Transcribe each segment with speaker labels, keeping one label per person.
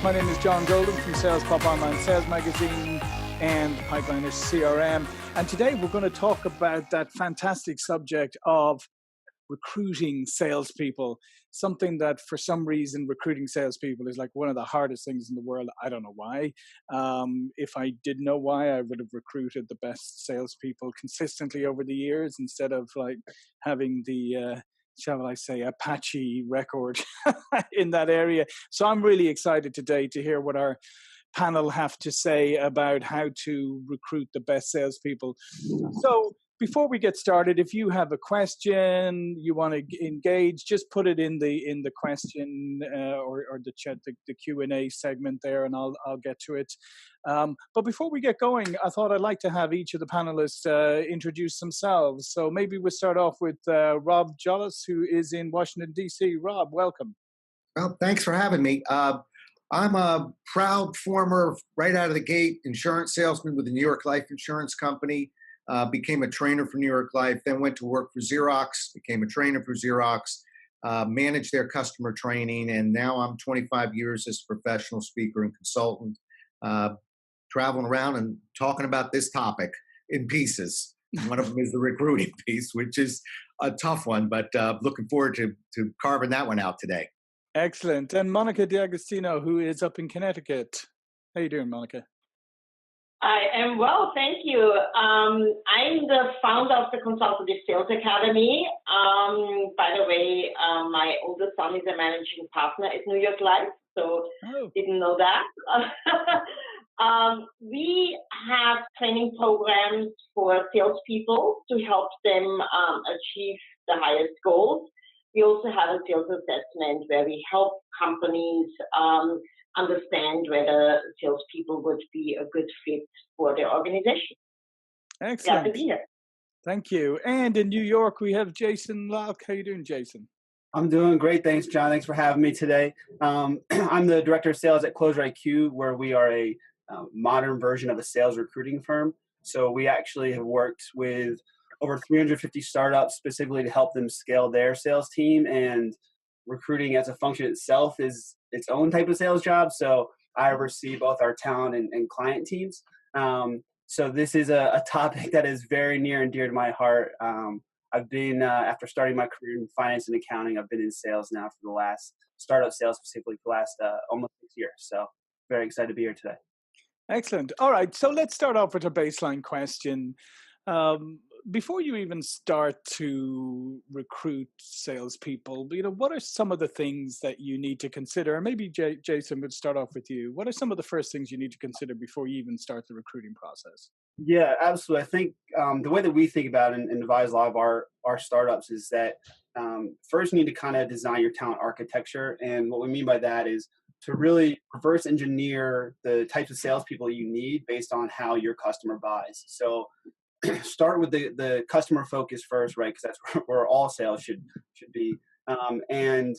Speaker 1: My name is John Golden from SalesPOP Online Sales Magazine and Pipeliner CRM. And today we're going to talk about that fantastic subject of recruiting salespeople, something that for some reason recruiting salespeople is like one of the hardest things in the world. I don't know why. If I did know why, I would have recruited the best salespeople consistently over the years instead of like having the shall I say, Apache record in that area. So I'm really excited today to hear what our panel have to say about how to recruit the best salespeople. So before we get started, if you have a question, you want to engage, just put it in the question or the chat, the Q&A segment there, and I'll get to it. But before we get going, I thought I'd like to have each of the panelists introduce themselves. So maybe we'll start off with Rob Jollis, who is in Washington, D.C. Rob, welcome.
Speaker 2: Well, thanks for having me. I'm a proud former, right out of the gate, insurance salesman with the New York Life Insurance Company. Became a trainer for New York Life, then went to work for Xerox, became a trainer for Xerox, managed their customer training, and now I'm 25 years as a professional speaker and consultant, traveling around and talking about this topic in pieces. One of them is the recruiting piece, which is a tough one, but looking forward to carving that one out today.
Speaker 1: Excellent. And Monica D'Agostino, who is up in Connecticut. How you doing, Monica?
Speaker 3: I am well, thank you. I'm the founder of the Consultative Sales Academy. By the way, my oldest son is a managing partner at New York Life, so didn't know that. We have training programs for salespeople to help them achieve the highest goals. We also have a sales assessment where we help companies understand whether salespeople would be a good fit for their organization.
Speaker 1: Excellent.
Speaker 3: Glad to be here.
Speaker 1: Thank you. And in New York, we have Jason Locke. How you doing, Jason?
Speaker 4: I'm doing great. Thanks, John. Thanks for having me today. I'm the director of sales at Closer IQ, where we are a modern version of a sales recruiting firm. So we actually have worked with over 350 startups specifically to help them scale their sales team, and recruiting as a function itself is its own type of sales job. So I oversee both our talent and client teams. So this is a topic that is very near and dear to my heart. I've been, after starting my career in finance and accounting, I've been in sales now for the last, startup sales specifically for the last almost 6 years. So very excited to be here today. Excellent.
Speaker 1: All right. So let's start off with a baseline question. Before you even start to recruit salespeople, what are some of the things that you need to consider? And maybe Jason would start off with you. What are some of the first things you need to consider before you even start the recruiting process?
Speaker 4: Yeah, absolutely. I think the way that we think about and advise a lot of our startups is that first you need to kind of design your talent architecture. And what we mean by that is to really reverse engineer the types of salespeople you need based on how your customer buys. So start with the customer focus first, right? Because that's where all sales should be. And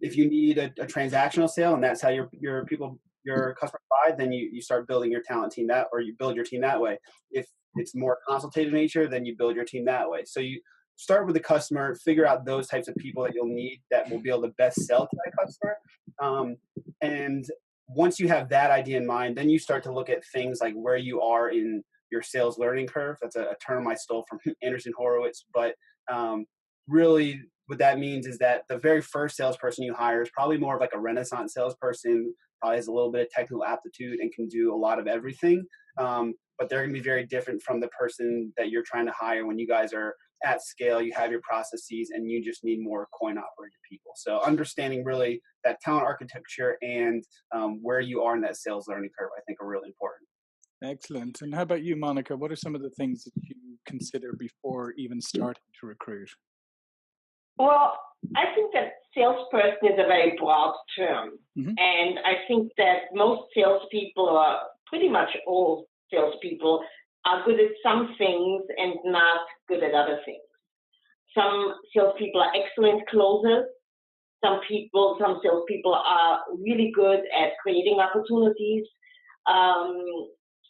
Speaker 4: if you need a transactional sale and that's how your customer buy, then you start building your talent team you build your team that way. If it's more consultative nature, then you build your team that way. So you start with the customer, figure out those types of people that you'll need that will be able to best sell to that customer. And once you have that idea in mind, then you start to look at things like where you are in your sales learning curve. That's a term I stole from Anderson Horowitz. But really what that means is that the very first salesperson you hire is probably more of like a Renaissance salesperson, probably has a little bit of technical aptitude and can do a lot of everything. But they're going to be very different from the person that you're trying to hire when you guys are at scale, you have your processes, and you just need more coin-operated people. So understanding really that talent architecture and where you are in that sales learning curve, I think are really important.
Speaker 1: Excellent. And how about you, Monica? What are some of the things that you consider before even starting to recruit?
Speaker 3: Well, I think that salesperson is a very broad term. Mm-hmm. And I think that most salespeople, pretty much all salespeople, are good at some things and not good at other things. Some salespeople are excellent closers. Some salespeople are really good at creating opportunities.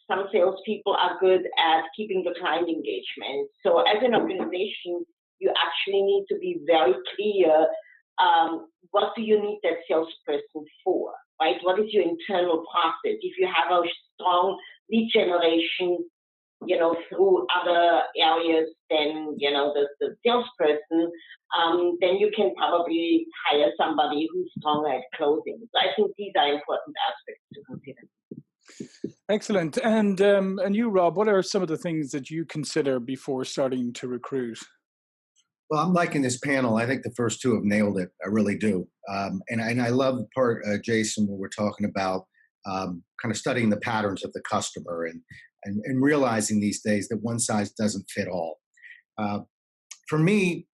Speaker 3: Some salespeople are good at keeping the client engagement. So as an organization, you actually need to be very clear, what do you need that salesperson for? right? What is your internal process? If you have a strong lead generation, through other areas than, the salesperson, then you can probably hire somebody who's stronger at closing. So I think these are important aspects to consider.
Speaker 1: Excellent. And you, Rob, what are some of the things that you consider before starting to recruit?
Speaker 2: Well, I'm liking this panel. I think the first two have nailed it. I really do. And I love the part, Jason, where we're talking about kind of studying the patterns of the customer and realizing these days that one size doesn't fit all. For me,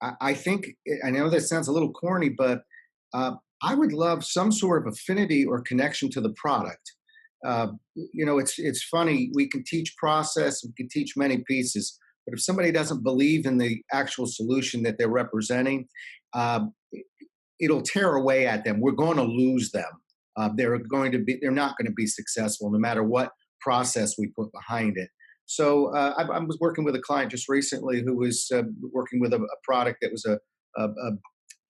Speaker 2: I think, I know that sounds a little corny, but I would love some sort of affinity or connection to the product. It's funny. We can teach process, we can teach many pieces, but if somebody doesn't believe in the actual solution that they're representing, it'll tear away at them. We're going to lose them. They're not going to be successful no matter what process we put behind it. So I was working with a client just recently who was working with a product that was a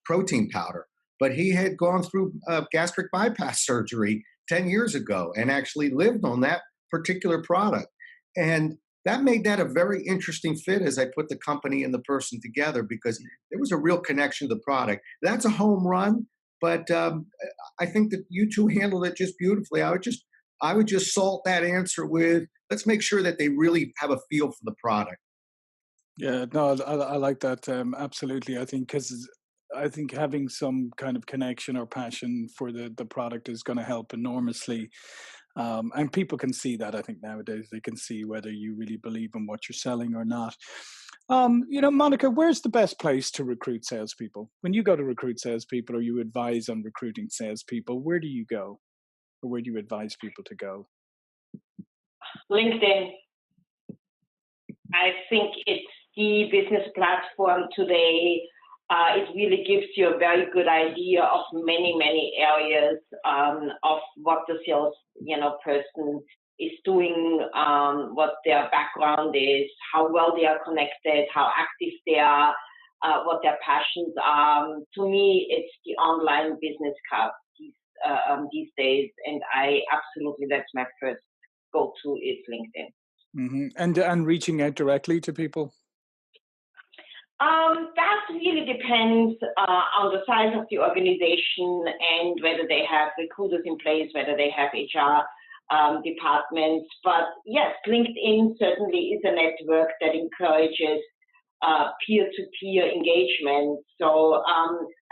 Speaker 2: protein powder, but he had gone through gastric bypass surgery 10 years ago and actually lived on that particular product. And that made that a very interesting fit as I put the company and the person together, because there was a real connection to the product. That's a home run, but I think that you two handled it just beautifully. I would just salt that answer with, let's make sure that they really have a feel for the product.
Speaker 1: Yeah, no, I like that. Absolutely. I think having some kind of connection or passion for the product is going to help enormously. And people can see that. I think nowadays they can see whether you really believe in what you're selling or not. Monica, where's the best place to recruit salespeople? When you go to recruit salespeople or you advise on recruiting salespeople, where do you go? Or where do you advise people to go?
Speaker 3: LinkedIn. I think it's the business platform today. It really gives you a very good idea of many, many areas of what the sales, person is doing, what their background is, how well they are connected, how active they are, what their passions are. To me, it's the online business card these days, and that's my first go-to is LinkedIn.
Speaker 1: Mm-hmm. And reaching out directly to people?
Speaker 3: That really depends on the size of the organization and whether they have recruiters in place, whether they have HR departments. But yes, LinkedIn certainly is a network that encourages peer-to-peer engagement. So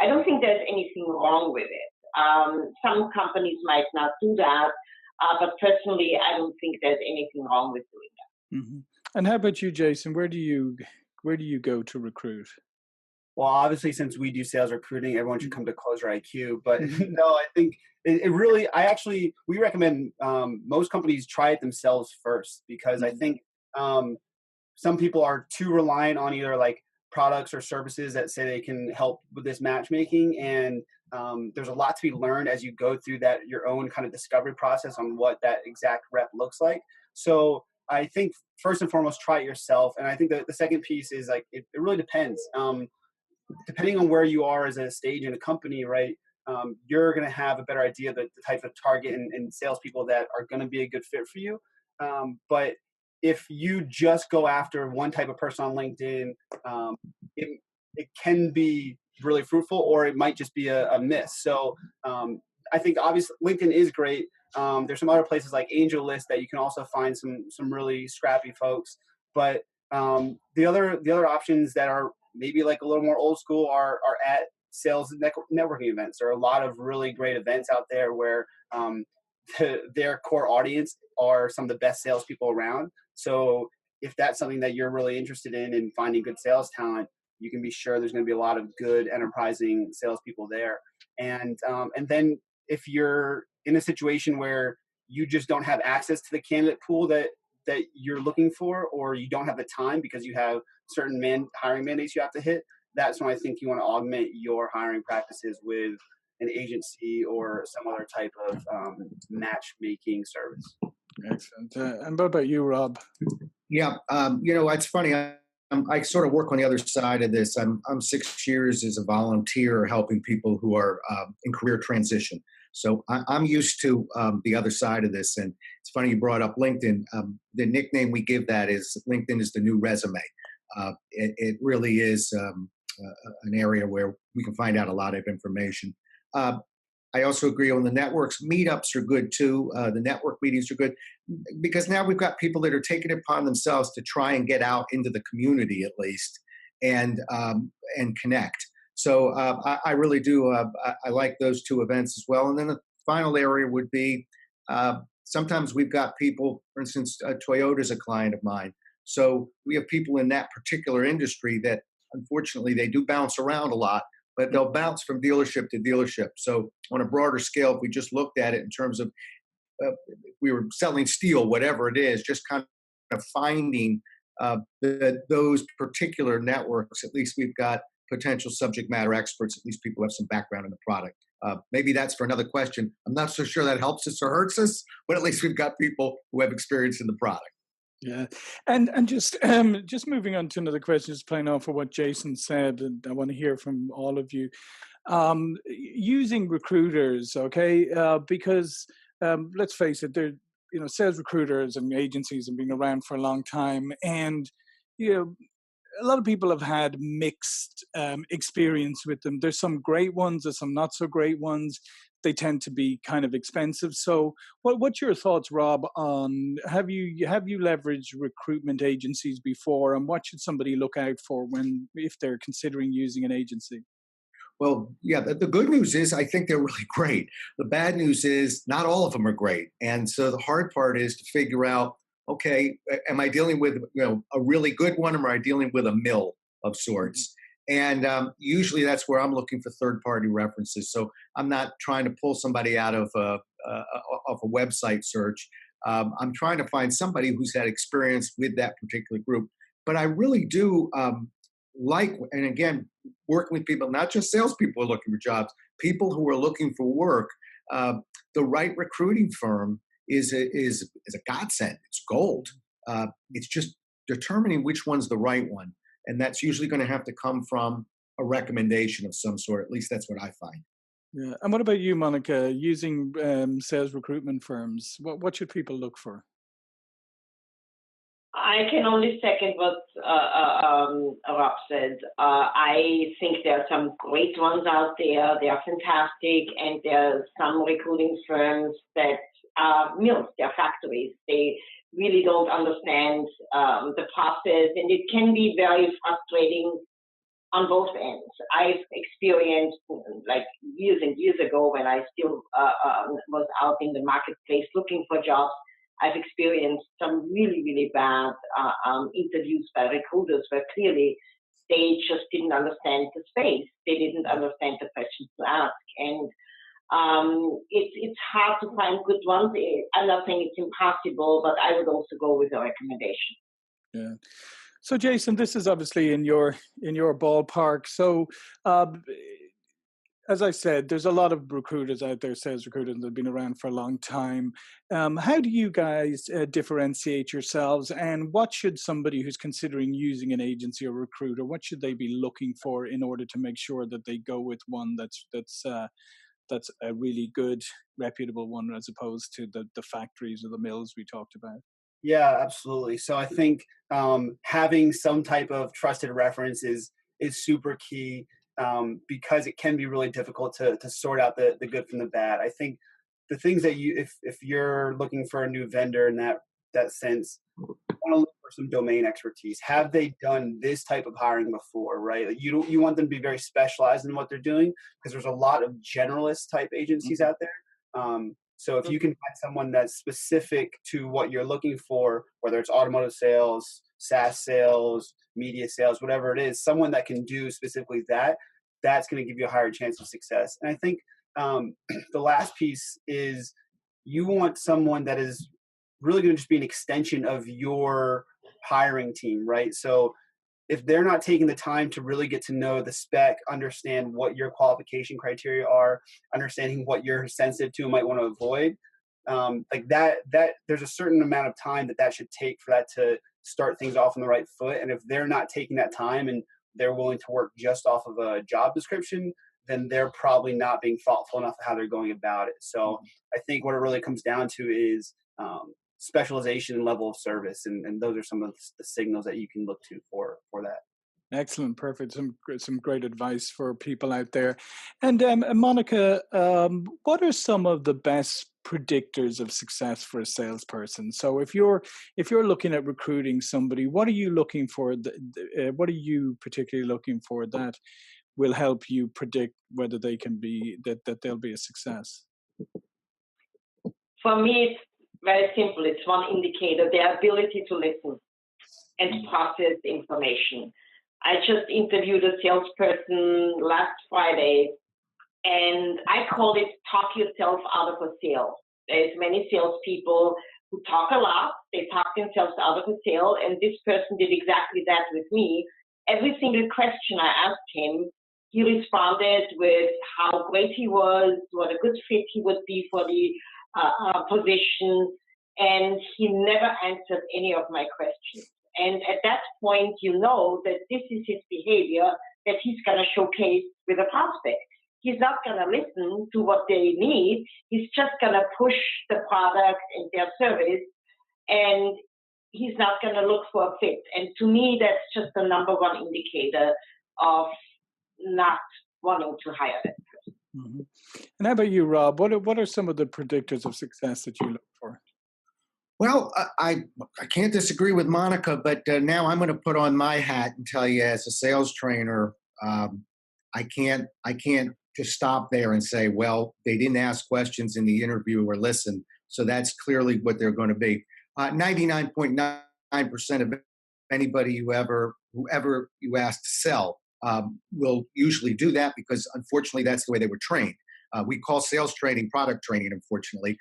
Speaker 3: I don't think there's anything wrong with it. Some companies might not do that, but personally, I don't think there's anything wrong with doing that.
Speaker 1: Mm-hmm. And how about you, Jason? Where do you go to recruit?
Speaker 4: Well, obviously, since we do sales recruiting, everyone should come to Closer IQ. But no, I think we recommend most companies try it themselves first, because I think some people are too reliant on either like products or services that say they can help with this matchmaking. And there's a lot to be learned as you go through your own kind of discovery process on what that exact rep looks like. So I think first and foremost, try it yourself. And I think the second piece is like, it really depends. Depending on where you are as a stage in a company, right? You're going to have a better idea of the type of target and salespeople that are going to be a good fit for you. But if you just go after one type of person on LinkedIn, it can be really fruitful, or it might just be a miss. So I think obviously LinkedIn is great. There's some other places like AngelList that you can also find some really scrappy folks. But the other options that are maybe like a little more old school are at sales networking events. There are a lot of really great events out there where their core audience are some of the best salespeople around. So if that's something that you're really interested in finding good sales talent, you can be sure there's going to be a lot of good enterprising salespeople there. And then if you're in a situation where you just don't have access to the candidate pool that you're looking for, or you don't have the time because you have certain hiring mandates you have to hit, that's when I think you want to augment your hiring practices with an agency or some other type of matchmaking service.
Speaker 1: Excellent. And what about you, Rob?
Speaker 2: Yeah, it's funny. I sort of work on the other side of this. I'm 6 years as a volunteer helping people who are in career transition. So I'm used to the other side of this. And it's funny you brought up LinkedIn. The nickname we give that is LinkedIn is the new resume. It really is an area where we can find out a lot of information. I also agree on the networks. Meetups are good too. The network meetings are good because now we've got people that are taking it upon themselves to try and get out into the community at least and connect. So I really do. I like those two events as well. And then the final area would be sometimes we've got people, for instance, Toyota is a client of mine. So we have people in that particular industry that unfortunately they do bounce around a lot, but they'll bounce from dealership to dealership. So on a broader scale, if we just looked at it in terms of if we were selling steel, whatever it is, just kind of finding those particular networks, at least we've got potential subject matter experts, at least people who have some background in the product. Maybe that's for another question. I'm not so sure that helps us or hurts us, but at least we've got people who have experience in the product.
Speaker 1: Yeah, and just moving on to another question, just playing off of what Jason said, and I want to hear from all of you. Using recruiters, okay, because let's face it, they're sales recruiters and agencies have been around for a long time, and a lot of people have had mixed experience with them. There's some great ones, there's some not so great ones. They tend to be kind of expensive. So what's your thoughts, Rob, on have you leveraged recruitment agencies before, and what should somebody look out for if they're considering using an agency?
Speaker 2: Well, yeah, the good news is I think they're really great. The bad news is not all of them are great. And so the hard part is to figure out, okay, am I dealing with a really good one, or am I dealing with a mill of sorts? And usually that's where I'm looking for third-party references. So I'm not trying to pull somebody out of a website search. I'm trying to find somebody who's had experience with that particular group. But I really do and again, working with people, not just salespeople who are looking for jobs, people who are looking for work. The right recruiting firm is a godsend. It's gold. It's just determining which one's the right one. And that's usually going to have to come from a recommendation of some sort. At least that's what I find.
Speaker 1: Yeah. And what about you, Monica? Using sales recruitment firms, what should people look for?
Speaker 3: I can only second what Rob said. I think there are some great ones out there. They are fantastic. And there are some recruiting firms that are mills, they're factories. They really don't understand the process, and it can be very frustrating on both ends. I've experienced, like years and years ago when I still was out in the marketplace looking for jobs, I've experienced some really, really bad interviews by recruiters where clearly they just didn't understand the space. They didn't understand the questions to ask. And it's hard to find good ones. I'm not saying it's impossible, but I would also go with a recommendation.
Speaker 1: Yeah. So, Jason, this is obviously in your ballpark. So, as I said, there's a lot of recruiters out there, sales recruiters that have been around for a long time. How do you guys differentiate yourselves, and what should somebody who's considering using an agency or recruiter, what should they be looking for in order to make sure that they go with one that's a really good, reputable one, as opposed to the factories or the mills we talked about?
Speaker 4: Yeah, absolutely. So I think having some type of trusted reference is super key, because it can be really difficult to sort out the good from the bad. I think the things that if you're looking for a new vendor in that sense, you want to look for some domain expertise. Have they done this type of hiring before, right? Like you want them to be very specialized in what they're doing, because there's a lot of generalist type agencies out there. So if you can find someone that's specific to what you're looking for, whether it's automotive sales, SaaS sales, media sales, whatever it is, someone that can do specifically that's going to give you a higher chance of success. And I think the last piece is you want someone that is really going to just be an extension of your hiring team, right? So if they're not taking the time to really get to know the spec, understand what your qualification criteria are, understanding what you're sensitive to and might want to avoid, like that there's a certain amount of time that should take for that to start things off on the right foot. And if they're not taking that time and they're willing to work just off of a job description, then they're probably not being thoughtful enough how they're going about it. So I think what it really comes down to is specialization and level of service. And those are some of the signals that you can look to for that.
Speaker 1: Excellent, perfect. Some great advice for people out there. And Monica, what are some of the best predictors of success for a salesperson? So if you're looking at recruiting somebody, what are you looking for? What are you particularly looking for that will help you predict whether they can be that they'll be a success?
Speaker 3: For me, it's very simple. It's one indicator: their ability to listen and process information. I just interviewed a salesperson last Friday, and I call it talk yourself out of a sale. There's many salespeople who talk a lot. They talk themselves out of a sale, and this person did exactly that with me. Every single question I asked him, he responded with how great he was, what a good fit he would be for the position, and he never answered any of my questions. And at that point, you know that this is his behavior that he's going to showcase with a prospect. He's not going to listen to what they need. He's just going to push the product and their service, and he's not going to look for a fit. And to me, that's just the number one indicator of not wanting to hire that person.
Speaker 1: Mm-hmm. And how about you, Rob? What are some of the predictors of success that you look for?
Speaker 2: Well, I can't disagree with Monica, but now I'm going to put on my hat and tell you, as a sales trainer, I can't just stop there and say, well, they didn't ask questions in the interview or listen, so that's clearly what they're going to be. 99.9% of anybody whoever you ask to sell will usually do that, because unfortunately that's the way they were trained. We call sales training product training, unfortunately.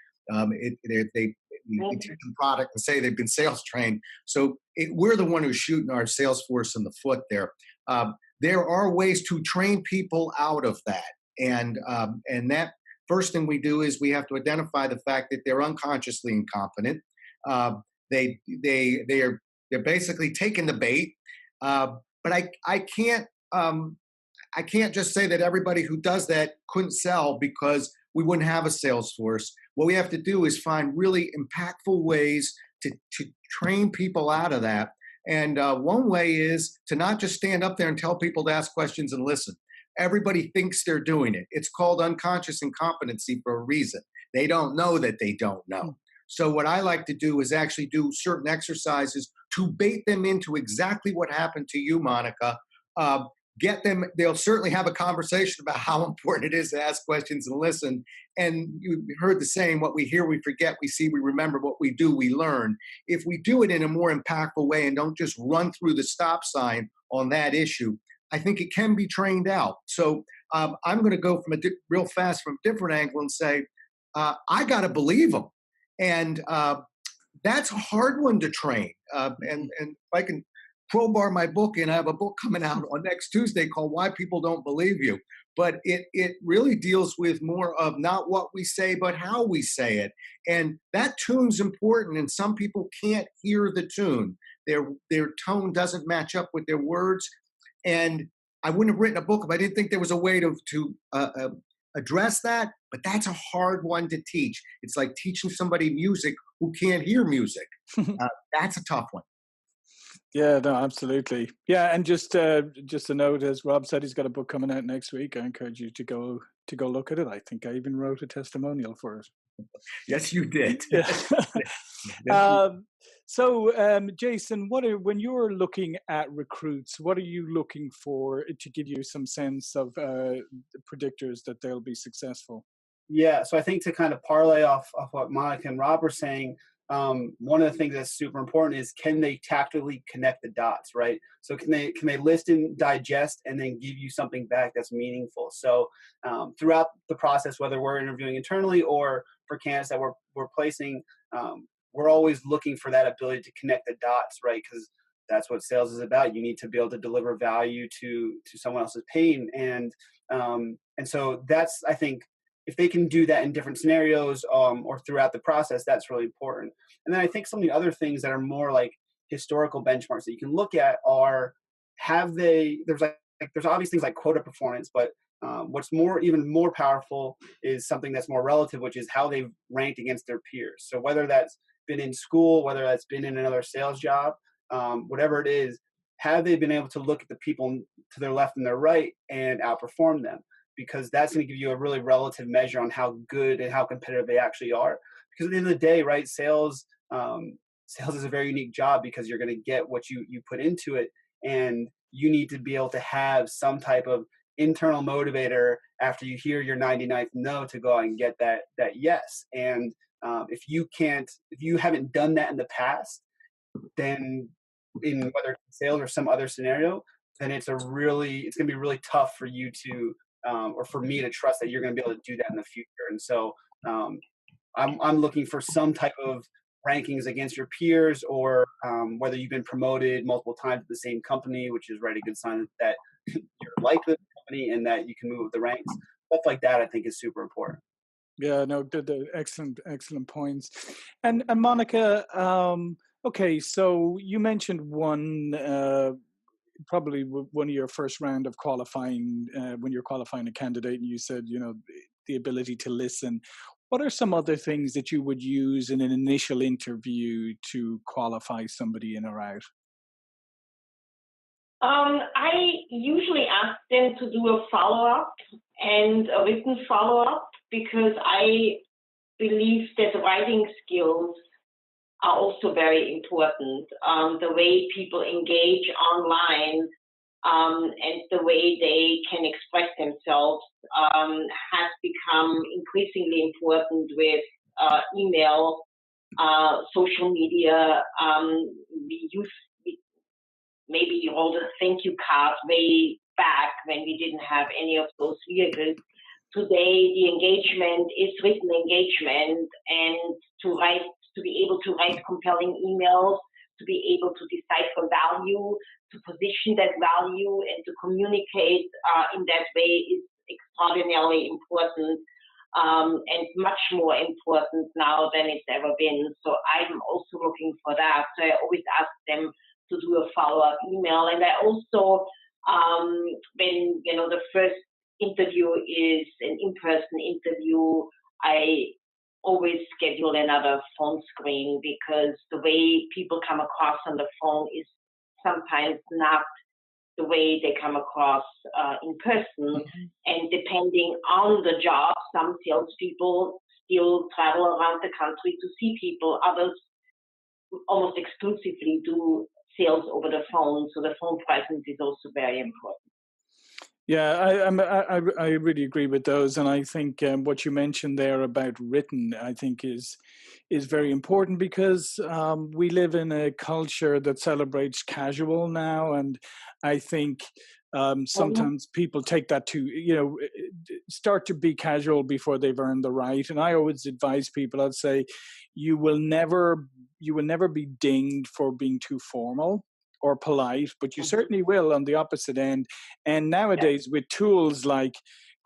Speaker 2: We teach them product and say they've been sales trained. So we're the one who's shooting our sales force in the foot there. There are ways to train people out of that. And that first thing we do is we have to identify the fact that they're unconsciously incompetent. They're basically taking the bait. But I can't just say that everybody who does that couldn't sell, because we wouldn't have a sales force. What we have to do is find really impactful ways to train people out of that. And one way is to not just stand up there and tell people to ask questions and listen. Everybody thinks they're doing it. It's called unconscious incompetency for a reason. They don't know that they don't know. So what I like to do is actually do certain exercises to bait them into exactly what happened to you, Monica. Get them, they'll certainly have a conversation about how important it is to ask questions and listen. And you heard the saying, what we hear, we forget, we see, we remember, what we do, we learn. If we do it in a more impactful way and don't just run through the stop sign on that issue, I think it can be trained out. So I'm going to go from real fast from a different angle and say, I got to believe them. And that's a hard one to train. And if I can crowbar my book in, I have a book coming out on next Tuesday called Why People Don't Believe You. But it really deals with more of not what we say, but how we say it. And that tune's important, and some people can't hear the tune. Their tone doesn't match up with their words. And I wouldn't have written a book if I didn't think there was a way to address that. But that's a hard one to teach. It's like teaching somebody music who can't hear music. That's a tough one.
Speaker 1: Yeah, no, absolutely. Yeah, and just a note, as Rob said, he's got a book coming out next week. I encourage you to go look at it. I think I even wrote a testimonial for it.
Speaker 2: Yes, you did.
Speaker 1: So, Jason, when you're looking at recruits, what are you looking for to give you some sense of the predictors that they'll be successful?
Speaker 4: Yeah, so I think to kind of parlay off what Monica and Rob were saying, one of the things that's super important is, can they tactically connect the dots, right? So can they listen, digest, and then give you something back that's meaningful? So throughout the process, whether we're interviewing internally or for candidates that we're placing, we're always looking for that ability to connect the dots, right? Because that's what sales is about. You need to be able to deliver value to someone else's pain, and so that's, I think, if they can do that in different scenarios or throughout the process, that's really important. And then I think some of the other things that are more like historical benchmarks that you can look at are, there's obvious things like quota performance, but what's even more powerful is something that's more relative, which is how they've ranked against their peers. So whether that's been in school, whether that's been in another sales job, whatever it is, have they been able to look at the people to their left and their right and outperform them? Because that's going to give you a really relative measure on how good and how competitive they actually are. Because at the end of the day, right, sales is a very unique job because you're going to get what you put into it, and you need to be able to have some type of internal motivator after you hear your 99th no to go out and get that yes. And if you haven't done that in the past, then in whether it's sales or some other scenario, then it's going to be really tough for you to or for me to trust that you're going to be able to do that in the future. And so I'm looking for some type of rankings against your peers, or whether you've been promoted multiple times at the same company, which is a good sign that you're like the company and that you can move the ranks. Stuff like that, I think, is super important.
Speaker 1: Yeah, no, the excellent points. And Monica, okay, so you mentioned probably one of your first round of qualifying, when you're qualifying a candidate, and you said, the ability to listen. What are some other things that you would use in an initial interview to qualify somebody in or out?
Speaker 3: I usually ask them to do a follow-up and a written follow-up, because I believe that writing skills are also very important. The way people engage online and the way they can express themselves has become increasingly important with email, social media. Maybe all the thank you cards way back when we didn't have any of those vehicles. Today, the engagement is written engagement, and to be able to write compelling emails, to be able to decipher value, to position that value, and to communicate in that way is extraordinarily important, and much more important now than it's ever been. So I'm also looking for that. So I always ask them to do a follow-up email. And I also, when the first interview is an in-person interview, I always schedule another phone screen, because the way people come across on the phone is sometimes not the way they come across in person. Mm-hmm. And depending on the job, some salespeople still travel around the country to see people. Others almost exclusively do sales over the phone. So the phone presence is also very important.
Speaker 1: Yeah, I really agree with those, and I think what you mentioned there about written, I think is very important, because we live in a culture that celebrates casual now, and I think sometimes people take that to start to be casual before they've earned the right. And I always advise people, I'd say, you will never be dinged for being too formal or polite, but you certainly will on the opposite end. And nowadays, with tools like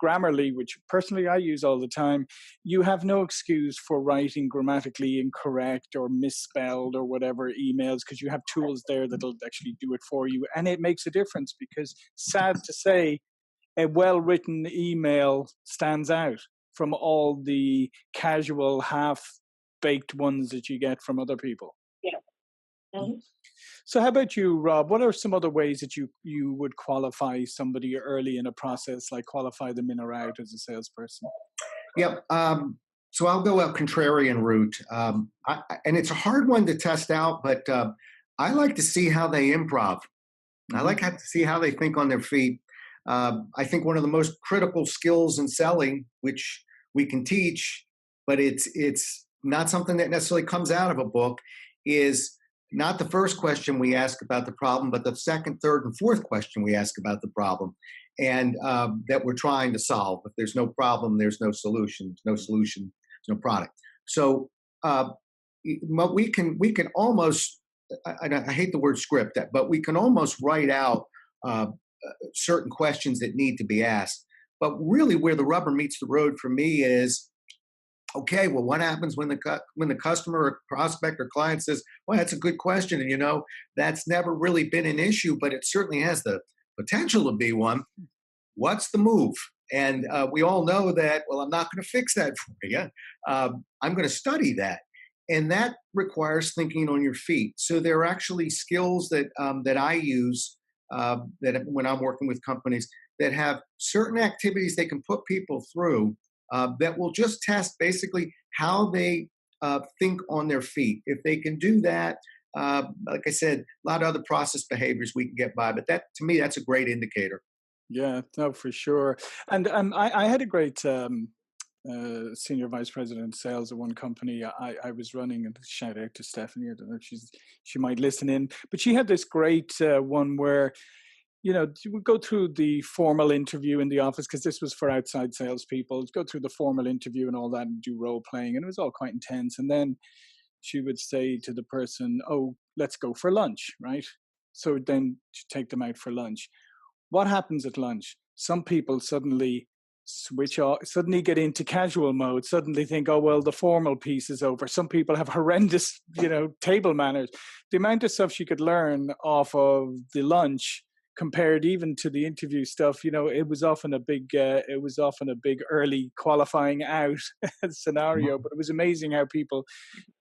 Speaker 1: Grammarly, which personally I use all the time, you have no excuse for writing grammatically incorrect or misspelled or whatever emails, because you have tools there that'll actually do it for you. And it makes a difference, because sad to say, a well-written email stands out from all the casual, half-baked ones that you get from other people.
Speaker 3: Yeah. Mm-hmm.
Speaker 1: So how about you, Rob? What are some other ways that you would qualify somebody early in a process, like qualify them in or out as a salesperson?
Speaker 2: Yep. So I'll go a contrarian route. And it's a hard one to test out, but I like to see how they improv. I like to see how they think on their feet. I think one of the most critical skills in selling, which we can teach, but it's not something that necessarily comes out of a book, is not the first question we ask about the problem, but the second, third, and fourth question we ask about the problem, and that we're trying to solve. If there's no problem, there's no solution. No solution, there's no product. So we can almost, I hate the word script, but we can almost write out certain questions that need to be asked. But really, where the rubber meets the road for me is, Okay, well, what happens when the customer or prospect or client says, "Well, that's a good question, and that's never really been an issue, but it certainly has the potential to be one. What's the move?" And we all know that. Well, I'm not going to fix that for you. I'm going to study that, and that requires thinking on your feet. So there are actually skills that I use that when I'm working with companies that have certain activities they can put people through that will just test basically how they think on their feet. If they can do that, like I said, a lot of other process behaviors we can get by, but that to me, that's a great indicator.
Speaker 1: Yeah, no, for sure. And I had a great senior vice president of sales at one company I was running, and shout out to Stephanie. I don't know if she might listen in, but she had this great one where you would go through the formal interview in the office, because this was for outside salespeople. Go through the formal interview and all that, and do role playing, and it was all quite intense. And then she would say to the person, "Oh, let's go for lunch," right? So then to take them out for lunch. What happens at lunch? Some people suddenly switch off, suddenly get into casual mode, suddenly think, oh, well, the formal piece is over. Some people have horrendous, table manners. The amount of stuff she could learn off of the lunch compared even to the interview stuff, it was often a big early qualifying out scenario, but it was amazing how people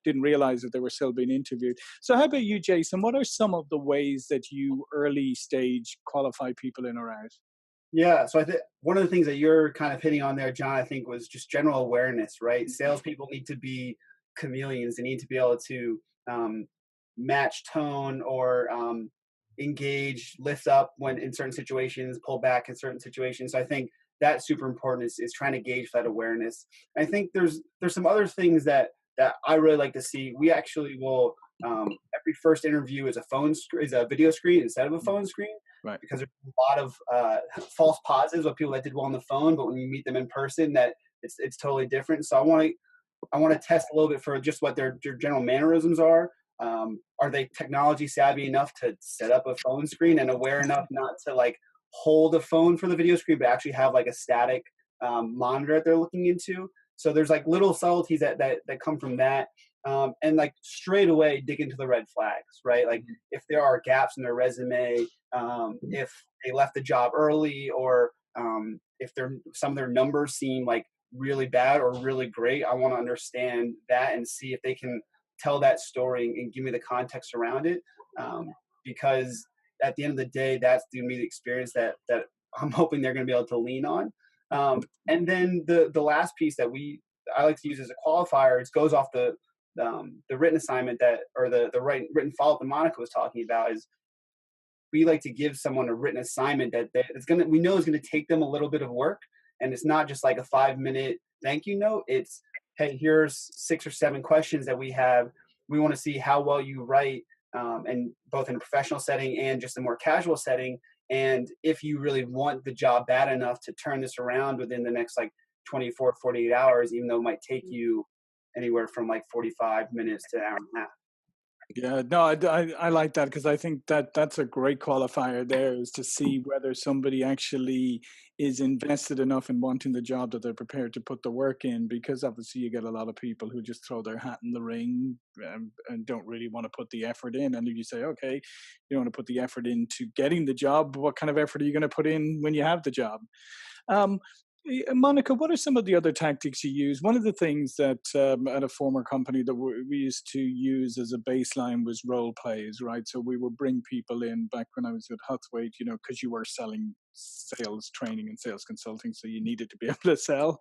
Speaker 1: didn't realize that they were still being interviewed. So how about you, Jason? What are some of the ways that you early stage qualify people in or out?
Speaker 4: Yeah, so I think one of the things that you're kind of hitting on there, John, I think was just general awareness, right? Salespeople need to be chameleons. They need to be able to match tone or engage, lift up when in certain situations, pull back in certain situations. So I think that's super important is trying to gauge that awareness. I think there's some other things that I really like to see. We actually will every first interview is a video screen instead of a phone screen.
Speaker 1: Right.
Speaker 4: Because there's a lot of false positives of people that did well on the phone, but when you meet them in person, that it's totally different. So I want to test a little bit for just what their general mannerisms are. Are they technology savvy enough to set up a phone screen and aware enough not to like hold a phone for the video screen, but actually have like a static monitor that they're looking into? So there's like little subtleties that come from that. And like straight away dig into the red flags, right? Like if there are gaps in their resume, if they left the job early, or if some of their numbers seem like really bad or really great, I want to understand that and see if they can tell that story and give me the context around it. Because at the end of the day, that's going to be the experience that I'm hoping they're going to be able to lean on. And then the last piece that I like to use as a qualifier, it goes off the written assignment or the written follow-up that Monica was talking about, is we like to give someone a written assignment that we know is going to take them a little bit of work, and it's not just like a 5-minute thank you note. It's, hey, here's 6 or 7 questions that we have. We want to see how well you write, and both in a professional setting and just a more casual setting. And if you really want the job bad enough to turn this around within the next like 24, 48 hours, even though it might take you anywhere from like 45 minutes to an hour and a half.
Speaker 1: Yeah, no, I like that, because I think that's a great qualifier there, is to see whether somebody actually is invested enough in wanting the job that they're prepared to put the work in, because obviously you get a lot of people who just throw their hat in the ring and don't really want to put the effort in. And if you say, okay, you want to put the effort into getting the job, what kind of effort are you going to put in when you have the job? Monica, what are some of the other tactics you use? One of the things that at a former company that we used to use as a baseline was role plays, right? So we would bring people in back when I was at Huthwaite, because you were selling sales training and sales consulting, so you needed to be able to sell.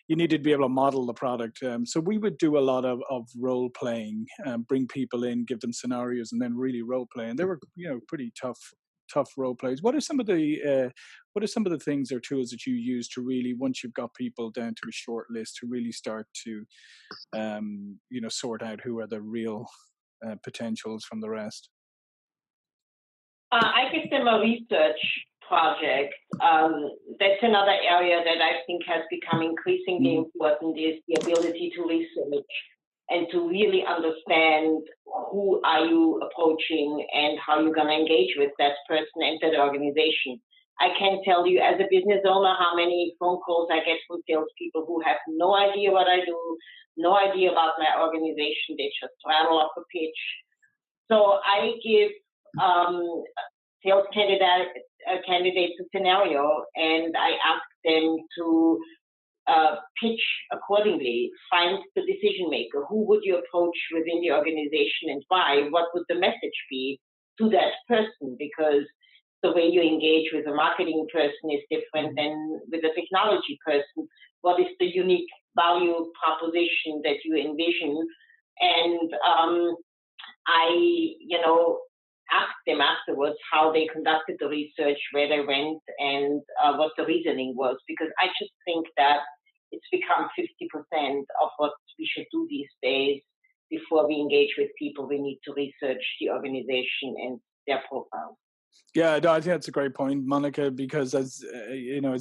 Speaker 1: You needed to be able to model the product. So we would do a lot of role playing, bring people in, give them scenarios, and then really role play. And they were, pretty tough role plays. What are some of the things or tools that you use to really, once you've got people down to a short list, to really start to sort out who are the real potentials from the rest?
Speaker 3: I give them a research project. That's another area that I think has become increasingly important, is the ability to research and to really understand who are you approaching and how you're going to engage with that person and that organization. I can tell you as a business owner how many phone calls I get from salespeople who have no idea what I do, no idea about my organization. They just rattle off a pitch. So I give sales candidates a scenario, and I ask them to pitch accordingly. Find the decision maker. Who would you approach within the organization and why? What would the message be to that person? Because the way you engage with a marketing person is different than with a technology person. What is the unique value proposition that you envision? And I, asked them afterwards how they conducted the research, where they went, and what the reasoning was, because I just think that it's become 50% of what we should do these days. Before we engage with people, we need to research the organization and their profile.
Speaker 1: Yeah, I think that's a great point, Monica, because as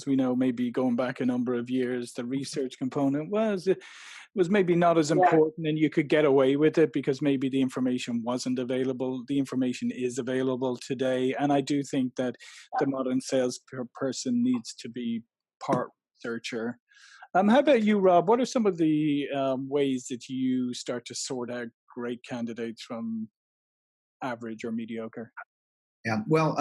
Speaker 1: we know, maybe going back a number of years, the research component was maybe not as important, and you could get away with it because maybe the information wasn't available. The information is available today, and I do think that the modern salesperson needs to be part researcher. How about you, Rob? What are some of the ways that you start to sort out great candidates from average or mediocre?
Speaker 2: Yeah, well,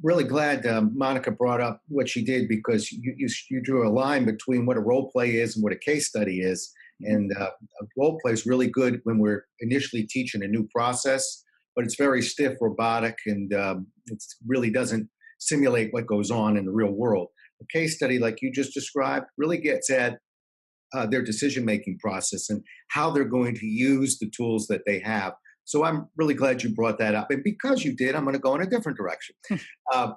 Speaker 2: really glad Monica brought up what she did, because you drew a line between what a role play is and what a case study is. And a role play is really good when we're initially teaching a new process, but it's very stiff, robotic, and it really doesn't simulate what goes on in the real world. A case study, like you just described, really gets at their decision-making process and how they're going to use the tools that they have. So I'm really glad you brought that up. And because you did, I'm going to go in a different direction. I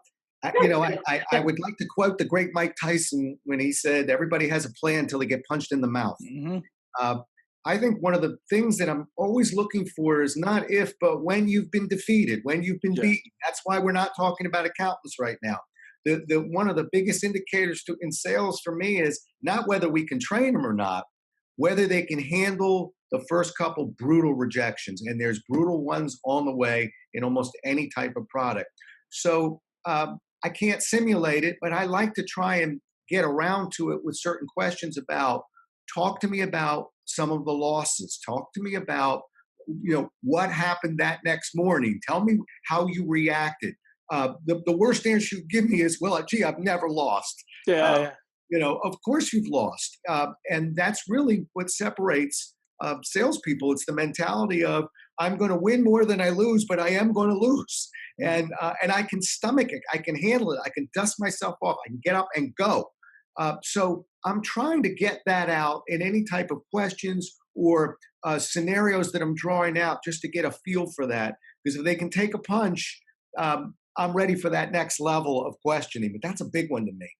Speaker 2: would like to quote the great Mike Tyson when he said, everybody has a plan until they get punched in the mouth.
Speaker 1: Mm-hmm.
Speaker 2: I think one of the things that I'm always looking for is not if, but when you've been defeated, when you've been beaten. That's why we're not talking about accountants right now. One of the biggest indicators in sales for me is not whether we can train them or not, whether they can handle the first couple brutal rejections. And there's brutal ones on the way in almost any type of product. So I can't simulate it, but I like to try and get around to it with certain questions about, talk to me about some of the losses. Talk to me about, what happened that next morning. Tell me how you reacted. The worst answer you give me is, well, gee, I've never lost. Of course you've lost. And that's really what separates salespeople. It's the mentality of, I'm going to win more than I lose, but I am going to lose. And I can stomach it. I can handle it. I can dust myself off. I can get up and go. So I'm trying to get that out in any type of questions or scenarios that I'm drawing out, just to get a feel for that. Because if they can take a punch, I'm ready for that next level of questioning. But that's a big one to me.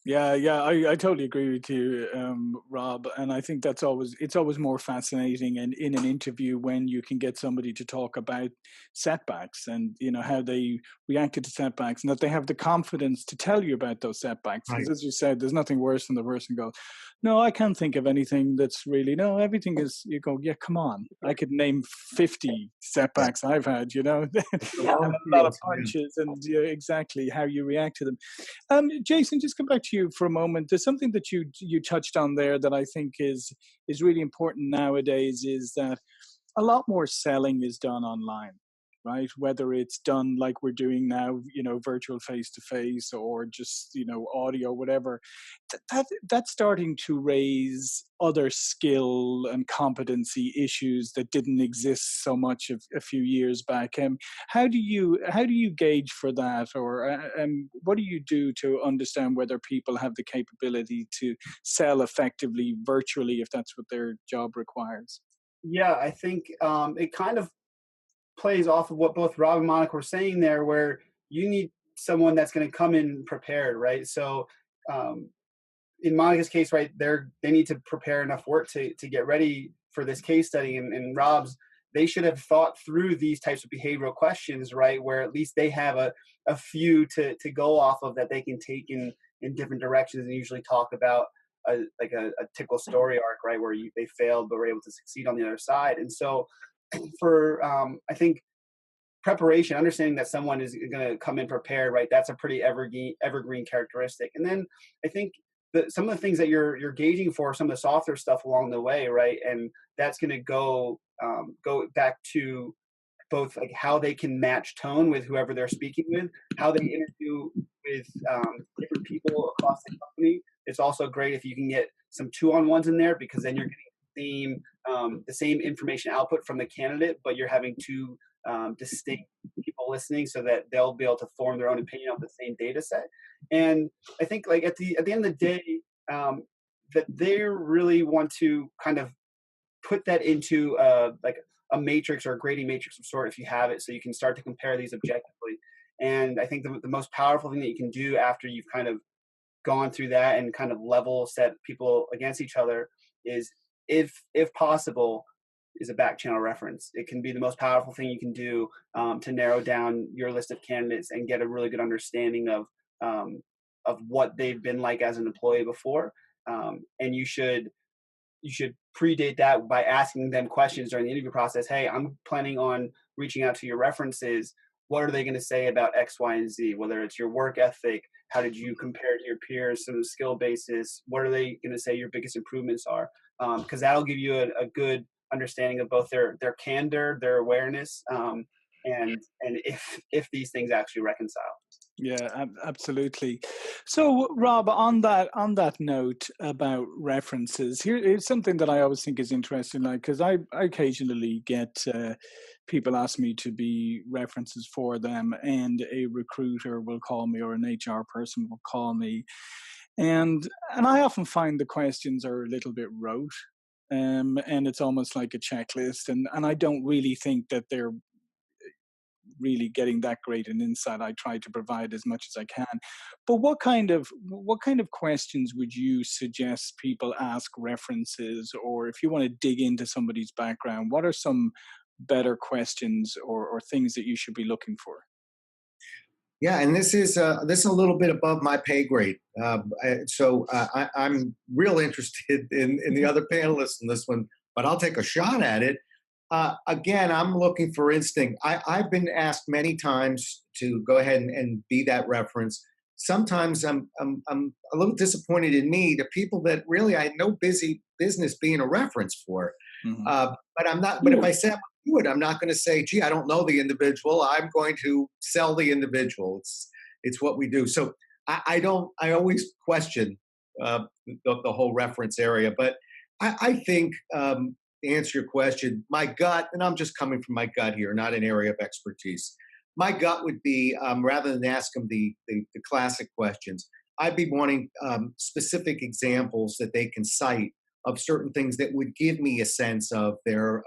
Speaker 1: Yeah, I totally agree with you, Rob. And I think it's always more fascinating and in an interview when you can get somebody to talk about setbacks and, how they reacted to setbacks, and that they have the confidence to tell you about those setbacks.
Speaker 2: Right.
Speaker 1: Because as you said, there's nothing worse than the person goes, no, I can't think of anything that's really, no, everything is, you go, yeah, come on. I could name 50 setbacks I've had, and a lot of punches and exactly how you react to them. Jason, just come back to you for a moment. There's something that you touched on there that I think is really important nowadays, is that a lot more selling is done online, right? Whether it's done like we're doing now, virtual face-to-face, or just, audio, whatever. That's starting to raise other skill and competency issues that didn't exist so much a few years back. How do you gauge for that, or what do you do to understand whether people have the capability to sell effectively virtually if that's what their job requires?
Speaker 4: Yeah, I think it kind of plays off of what both Rob and Monica were saying there, where you need someone that's going to come in prepared, right? So in Monica's case, right, they need to prepare enough work to get ready for this case study, and Rob's, they should have thought through these types of behavioral questions, right, where at least they have a few to go off of that they can take in different directions, and usually talk about a typical story arc, right, where they failed but were able to succeed on the other side. And so for I think preparation, understanding that someone is going to come in prepared, right? That's a pretty evergreen characteristic. And then I think some of the things that you're gauging for, some of the softer stuff along the way, right? And that's going to go back to both like how they can match tone with whoever they're speaking with, how they interview with different people across the company. It's also great if you can get some 2-on-1s in there, because then you're getting the same information output from the candidate, but you're having two distinct people listening, so that they'll be able to form their own opinion on the same data set. And I think like at the end of the day, that they really want to kind of put that into like a matrix or a grading matrix of sort, if you have it, so you can start to compare these objectively. And I think the most powerful thing that you can do after you've kind of gone through that and kind of level set people against each other is, if possible, is a back channel reference. It can be the most powerful thing you can do to narrow down your list of candidates and get a really good understanding of what they've been like as an employee before. And you should predate that by asking them questions during the interview process. Hey, I'm planning on reaching out to your references. What are they going to say about X, Y, and Z? Whether it's your work ethic, how did you compare to your peers, some skill basis? What are they going to say your biggest improvements are? Because that'll give you a good understanding of both their candor, their awareness, and if these things actually reconcile.
Speaker 1: Yeah, absolutely. So, Rob, on that note about references, here's something that I always think is interesting, like, because I occasionally get people ask me to be references for them, and a recruiter will call me, or an HR person will call me, and I often find the questions are a little bit rote, and it's almost like a checklist, and I don't really think that they're really getting that great an insight. I try to provide as much as I can. But what kind of questions would you suggest people ask references, or if you want to dig into somebody's background, what are some better questions or things that you should be looking for?
Speaker 2: Yeah, and this is a little bit above my pay grade. I'm real interested in the other panelists in this one, but I'll take a shot at it. Again, I'm looking for instinct. I've been asked many times to go ahead and be that reference. Sometimes I'm a little disappointed in me, the people that really I had no business being a reference for.
Speaker 1: Mm-hmm.
Speaker 2: But I'm not. But if I say I'm going to do it, I'm not going to say, "Gee, I don't know the individual." I'm going to sell the individual. It's what we do. So I don't. I always question the whole reference area, but I think. To answer your question, my gut, and I'm just coming from my gut here, not an area of expertise. My gut would be, rather than ask them the classic questions, I'd be wanting specific examples that they can cite of certain things that would give me a sense of their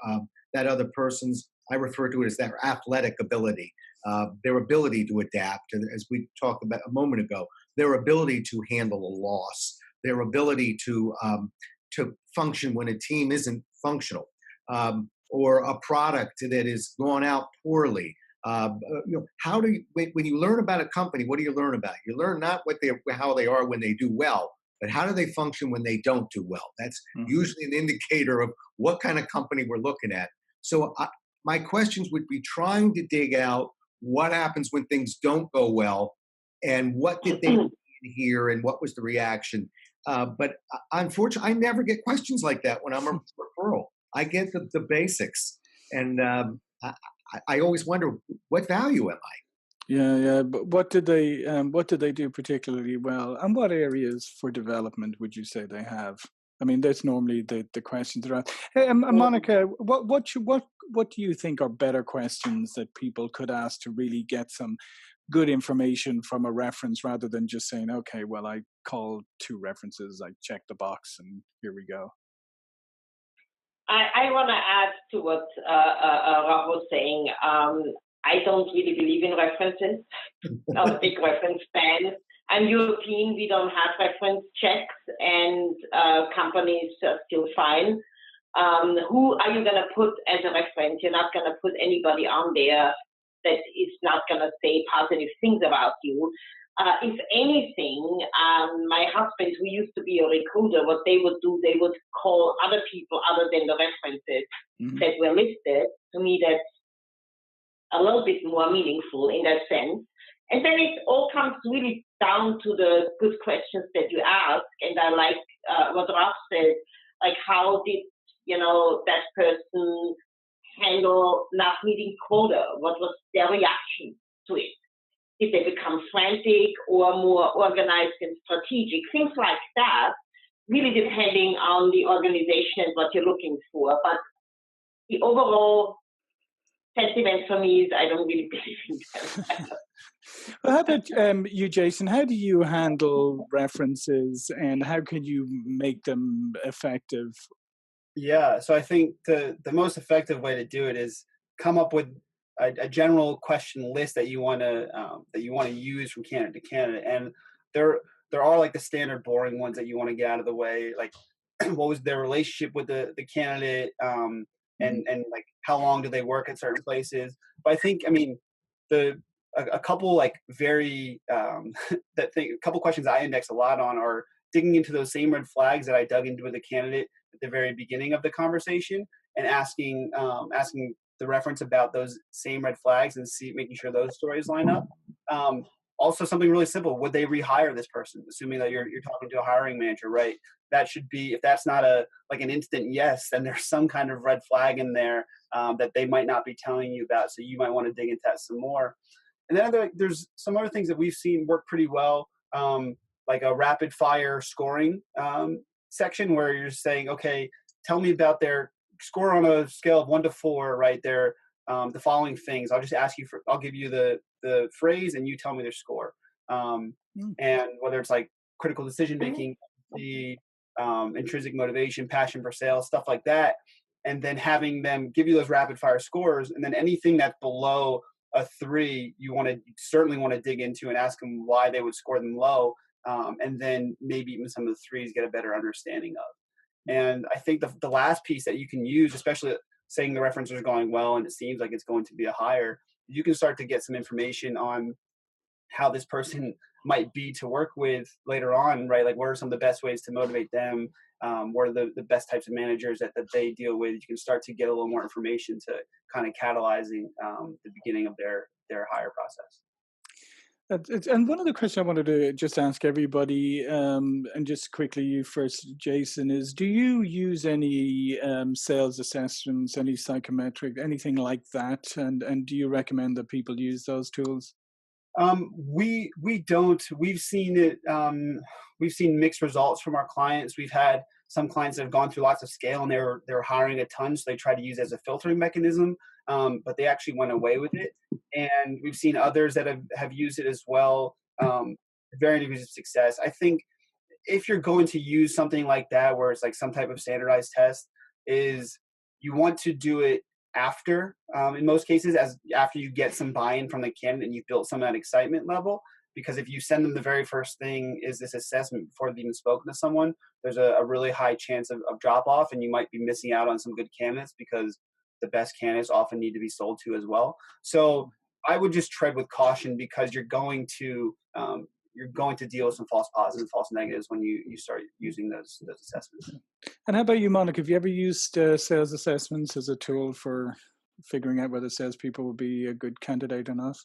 Speaker 2: that other person's, I refer to it as their athletic ability, their ability to adapt, as we talked about a moment ago, their ability to handle a loss, their ability to function when a team isn't functional, or a product that is going out poorly. How do you, when you learn about a company, what do you learn about? You learn not how they are when they do well, but how do they function when they don't do well? That's usually an indicator of what kind of company we're looking at. So my questions would be trying to dig out what happens when things don't go well, and what did they hear, and what was the reaction. But unfortunately, I never get questions like that when I'm a referral. I get the basics, and I always wonder, what value am I?
Speaker 1: Yeah. But what did they do particularly well, and what areas for development would you say they have? I mean, that's normally the questions around. Hey, Monica, what do you think are better questions that people could ask to really get some good information from a reference, rather than just saying, okay, well, I called 2 references, I checked the box, and here we go?
Speaker 3: I want to add to what Rob was saying. I don't really believe in references. I'm a big reference fan. I'm European. We don't have reference checks, and companies are still fine. Who are you going to put as a reference? You're not going to put anybody on there that is not going to say positive things about you. If anything, my husband, who used to be a recruiter, what they would do, they would call other people other than the references that were listed. To me, that's a little bit more meaningful in that sense. And then it all comes really down to the good questions that you ask. And I like what Ralph said, like how did, that person handle not meeting quota? What was their reaction to it? Did they become frantic or more organized and strategic? Things like that, really depending on the organization and what you're looking for. But the overall sentiment for me is I don't really believe in that.
Speaker 1: Well, how about you, Jason? How do you handle references and how can you make them effective?
Speaker 4: Yeah, so I think the most effective way to do it is come up with a general question list that you want to use from candidate to candidate, and there are like the standard boring ones that you want to get out of the way, like what was their relationship with the candidate, and like how long do they work at certain places. But I mean a couple like very a couple questions I index a lot on are digging into those same red flags that I dug into with the candidate at the very beginning of the conversation, and asking the reference about those same red flags and making sure those stories line up. Also, something really simple: would they rehire this person? Assuming that you're talking to a hiring manager, right? That should be, if that's not an instant yes, then there's some kind of red flag in there that they might not be telling you about. So you might want to dig into that some more. And then there's some other things that we've seen work pretty well, like a rapid fire scoring section where you're saying, okay, tell me about their score on a scale of 1 to 4, right? They're the following things. I'll give you the phrase and you tell me their score. And whether it's like critical decision making, the intrinsic motivation, passion for sales, stuff like that. And then having them give you those rapid fire scores, and then anything that's below a 3, you certainly want to dig into and ask them why they would score them low. And then maybe even some of the 3s get a better understanding of. And I think the last piece that you can use, especially saying the references are going well and it seems like it's going to be a hire, you can start to get some information on how this person might be to work with later on, right? Like what are some of the best ways to motivate them? What are the best types of managers that they deal with? You can start to get a little more information to kind of catalyzing the beginning of their hire process.
Speaker 1: And one other question I wanted to just ask everybody, and just quickly you first, Jason, is do you use any sales assessments, any psychometric, anything like that? And do you recommend that people use those tools?
Speaker 4: We don't. We've seen it. We've seen mixed results from our clients. We've had some clients that have gone through lots of scale and they're hiring a ton, so they try to use it as a filtering mechanism, but they actually went away with it. And we've seen others that have used it as well, varying degrees of success. I think if you're going to use something like that, where it's like some type of standardized test, is you want to do it after, in most cases, after you get some buy-in from the candidate and you've built some of that excitement level. Because if you send them the very first thing is this assessment before they've even spoken to someone, there's a really high chance of drop off, and you might be missing out on some good candidates because the best candidates often need to be sold to as well. So I would just tread with caution, because you're going to deal with some false positives and false negatives when you start using those assessments.
Speaker 1: And how about you, Monica? Have you ever used sales assessments as a tool for figuring out whether salespeople would be a good candidate or not?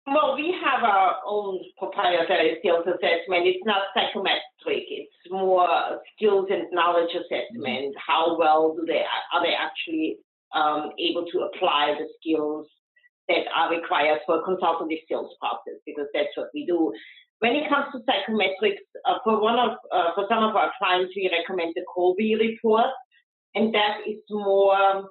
Speaker 3: Well, we have our own proprietary sales assessment. It's not psychometric. It's more skills and knowledge assessment. How well are they actually able to apply the skills that are required for a consultative sales process? Because that's what we do. When it comes to psychometrics, for some of our clients, we recommend the Colby report, and that is more,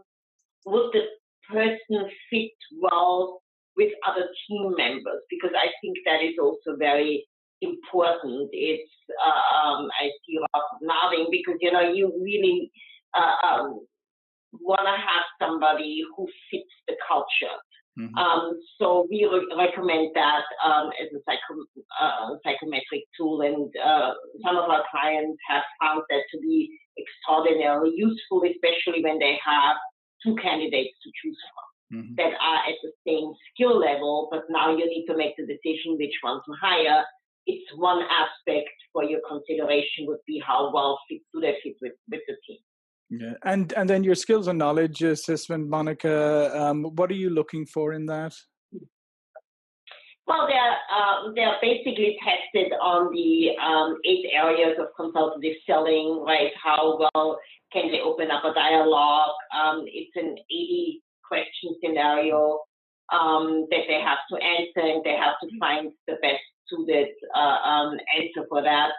Speaker 3: would the person fit well with other team members? Because I think that is also very important. It's I see Rob nodding, because you really want to have somebody who fits the culture. So we recommend that as a psychometric tool, and some of our clients have found that to be extraordinarily useful, especially when they have 2 candidates to choose from that are at the same skill level, but now you need to make the decision which one to hire. It's one aspect for your consideration would be how well do they fit with the team.
Speaker 1: Yeah. And then your skills and knowledge assessment, Monica, what are you looking for in that?
Speaker 3: Well, they're basically tested on the 8 areas of consultative selling, right? How well can they open up a dialogue? It's an 80-question scenario that they have to answer, and they have to find the best suited answer for that.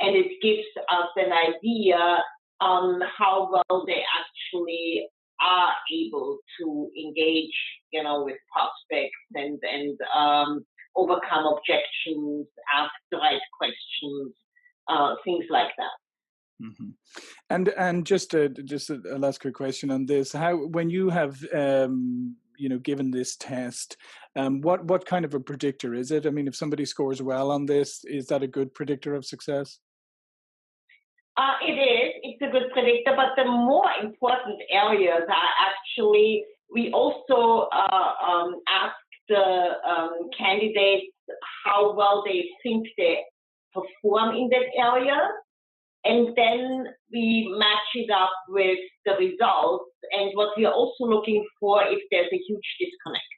Speaker 3: And it gives us an idea on how well they actually are able to engage, with prospects and overcome objections, ask the right questions, things like that.
Speaker 1: Mm-hmm. And just a last quick question on this: how, when you have given this test, what kind of a predictor is it? I mean, if somebody scores well on this, is that a good predictor of success?
Speaker 3: It is. It's a good predictor, but the more important areas are actually, we also ask the candidates how well they think they perform in that area, and then we match it up with the results. And what we are also looking for, if there's a huge disconnect.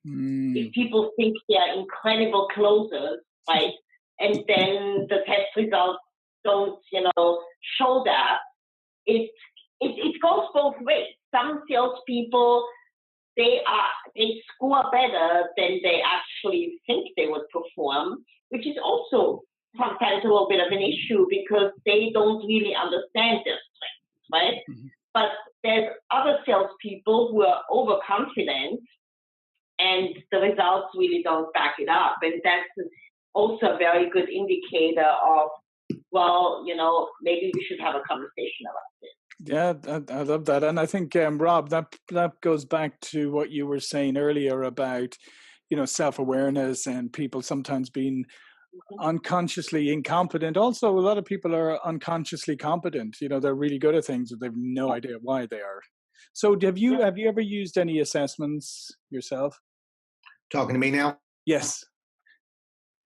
Speaker 3: If people think they are incredible closers, right, and then the test results don't, show that, it goes both ways. Some salespeople, they score better than they actually think they would perform, which is also sometimes a little bit of an issue because they don't really understand their strengths, right? Mm-hmm. But there's other salespeople who are overconfident and the results really don't back it up. And that's also a very good indicator of, well, maybe we should have a conversation about this.
Speaker 1: Yeah, I love that. And I think, Rob, that goes back to what you were saying earlier about, self-awareness and people sometimes being unconsciously incompetent. Also, a lot of people are unconsciously competent. They're really good at things, but they've no idea why they are. So have you ever used any assessments yourself?
Speaker 2: Talking to me now?
Speaker 1: Yes.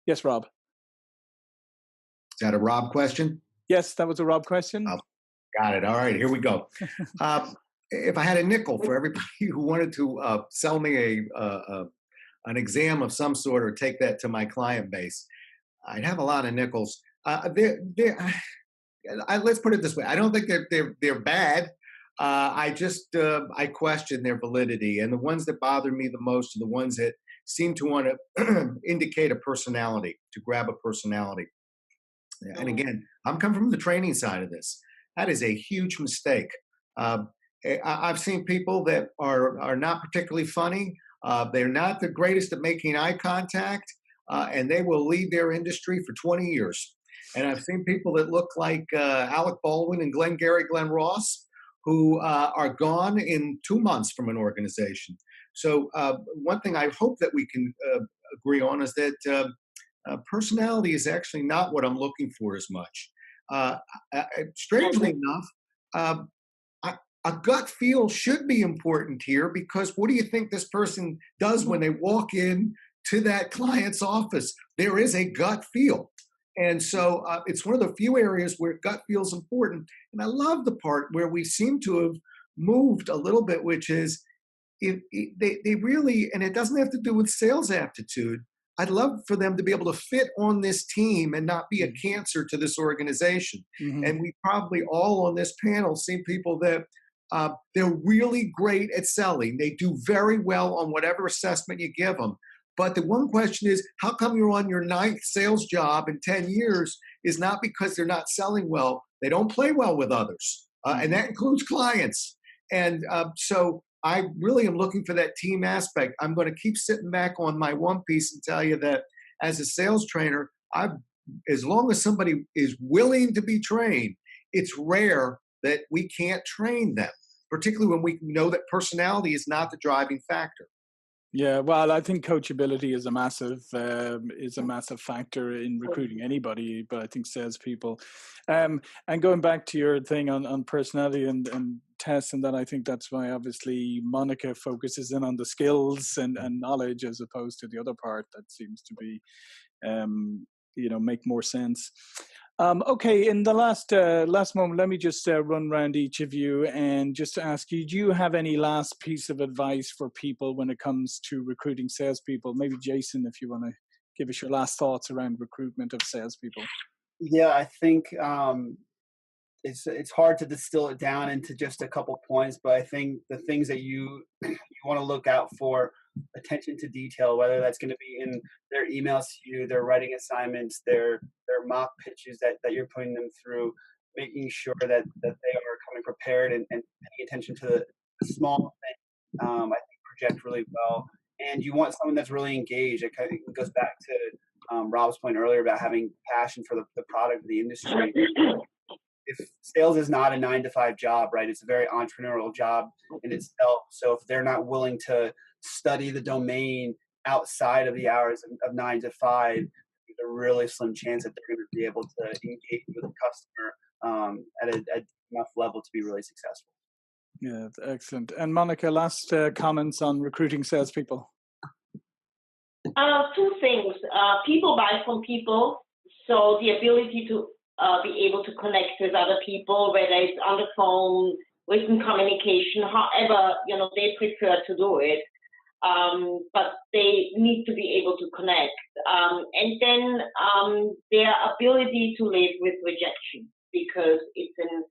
Speaker 1: Yes, Rob.
Speaker 2: Is that a Rob question?
Speaker 1: Yes, that was a Rob question.
Speaker 2: Oh, got it. All right, here we go. If I had a nickel for everybody who wanted to sell me an exam of some sort or take that to my client base, I'd have a lot of nickels. Let's put it this way: I don't think they're bad. I question their validity, and the ones that bother me the most are the ones that seem to want to indicate a personality, to grab a personality. And again, I'm coming from the training side of this. That is a huge mistake. I've seen people that are not particularly funny. They're not the greatest at making eye contact, and they will lead their industry for 20 years. And I've seen people that look like Alec Baldwin and Glenn Ross, who are gone in 2 months from an organization. So one thing I hope that we can agree on is that personality is actually not what I'm looking for as much. Strangely enough, a gut feel should be important here, because what do you think this person does when they walk in to that client's office? There is a gut feel. And so it's one of the few areas where gut feels important. And I love the part where we seem to have moved a little bit, which is they really, and it doesn't have to do with sales aptitude. I'd love for them to be able to fit on this team and not be a cancer to this organization. Mm-hmm. And we probably all on this panel see people that they're really great at selling. They do very well on whatever assessment you give them. But the one question is, how come you're on your 9th sales job in 10 years is not because they're not selling well. They don't play well with others. And that includes clients. And so I really am looking for that team aspect. I'm going to keep sitting back on my one piece and tell you that as a sales trainer, as long as somebody is willing to be trained, it's rare that we can't train them, particularly when we know that personality is not the driving factor.
Speaker 1: Yeah, well, I think coachability is a massive factor in recruiting anybody, but I think salespeople. And going back to your thing on personality and tests, and that, I think that's why obviously Monica focuses in on the skills and knowledge as opposed to the other part that seems to be, make more sense. Okay, in the last moment, let me just run around each of you and just ask you: do you have any last piece of advice for people when it comes to recruiting salespeople? Maybe Jason, if you want to give us your last thoughts around recruitment of salespeople.
Speaker 4: Yeah, I think it's hard to distill it down into just a couple points, but I think the things that you want to look out for: attention to detail, whether that's going to be in their emails to you, their writing assignments, their mock pitches that you're putting them through, making sure that they are coming prepared and paying attention to the small things. I think project really well, and you want someone that's really engaged. It kind of goes back to Rob's point earlier about having passion for the product of the industry. If sales is not a 9-to-5 job, right? It's a very entrepreneurial job in itself. So if they're not willing to study the domain outside of the hours of 9 to 5, there's a really slim chance that they're going to be able to engage with the customer at enough level to be really successful.
Speaker 1: Yeah, excellent. And Monica, last comments on recruiting salespeople.
Speaker 3: Two things. People buy from people, so the ability to be able to connect with other people, whether it's on the phone, written communication, however, they prefer to do it. But they need to be able to connect. And then their ability to live with rejection, because it's a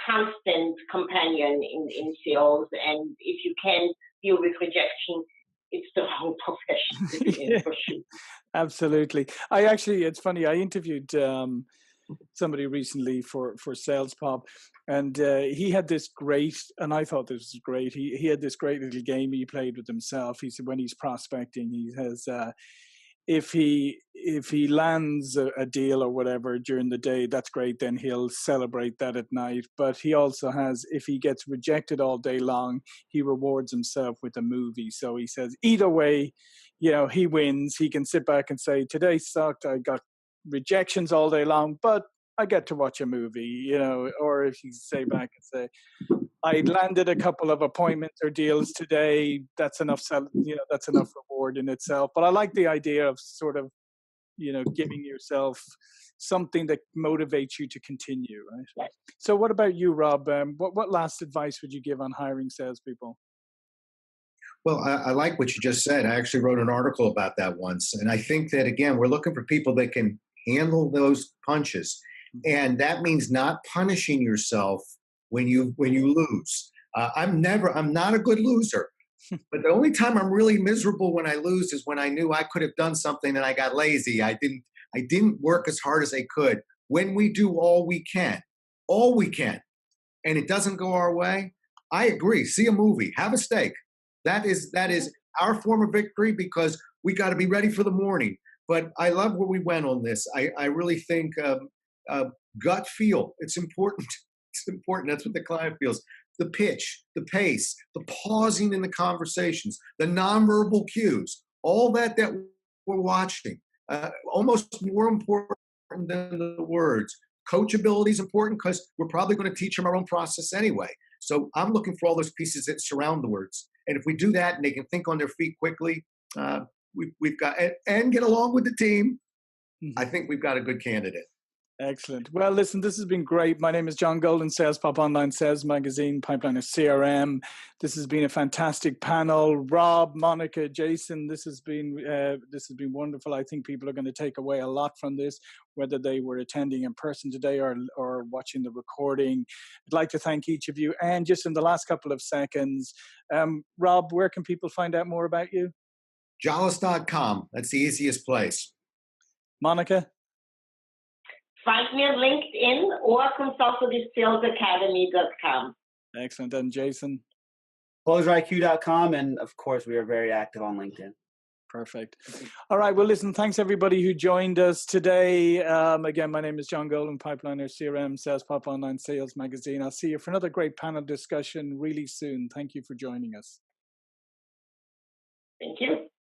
Speaker 3: constant companion in sales. And if you can deal with rejection, it's the whole profession to be in for sure.
Speaker 1: Absolutely. It's funny, I interviewed somebody recently for SalesPOP, and he had this great, and I thought this was great, he had this great little game he played with himself. He said when he's prospecting, he has if he lands a deal or whatever during the day, that's great, then he'll celebrate that at night. But he also has, if he gets rejected all day long, he rewards himself with a movie. So he says either way, he wins. He can sit back and say, today sucked, I got rejections all day long, but I get to watch a movie, or if you say back and say, I landed a couple of appointments or deals today, that's enough, that's enough reward in itself. But I like the idea of sort of, giving yourself something that motivates you to continue, right?
Speaker 3: Yes.
Speaker 1: So what about you, Rob? What last advice would you give on hiring salespeople?
Speaker 2: Well, I like what you just said. I actually wrote an article about that once. And I think that, again, we're looking for people that can handle those punches. And that means not punishing yourself when you lose. I'm not a good loser. But the only time I'm really miserable when I lose is when I knew I could have done something and I got lazy. I didn't work as hard as I could. When we do all we can, and it doesn't go our way, I agree. See a movie, have a steak. That is our form of victory, because we got to be ready for the morning. But I love where we went on this. I really think gut feel. It's important. It's important. That's what the client feels. The pitch, the pace, the pausing in the conversations, the nonverbal cues, all that we're watching, almost more important than the words. Coachability is important because we're probably going to teach them our own process anyway. So I'm looking for all those pieces that surround the words. And if we do that and they can think on their feet quickly, we've got, and get along with the team, I think we've got a good candidate.
Speaker 1: Excellent. Well, listen, this has been great. My name is John Golden, SalesPOP Online Sales Magazine, Pipeline of CRM. This has been a fantastic panel. Rob, Monica, Jason, this has been wonderful. I think people are going to take away a lot from this, whether they were attending in person today or watching the recording. I'd like to thank each of you. And just in the last couple of seconds, Rob, where can people find out more about you?
Speaker 2: Jollis.com. That's the easiest place.
Speaker 1: Monica?
Speaker 3: Find me on LinkedIn or consultativesalesacademy.com.
Speaker 1: Excellent. And Jason?
Speaker 4: CloserIQ.com. And of course, we are very active on LinkedIn.
Speaker 1: Perfect. All right. Well, listen, thanks everybody who joined us today. Again, my name is John Golden, Pipeliner CRM, SalesPOP Online Sales Magazine. I'll see you for another great panel discussion really soon. Thank you for joining us.
Speaker 3: Thank you.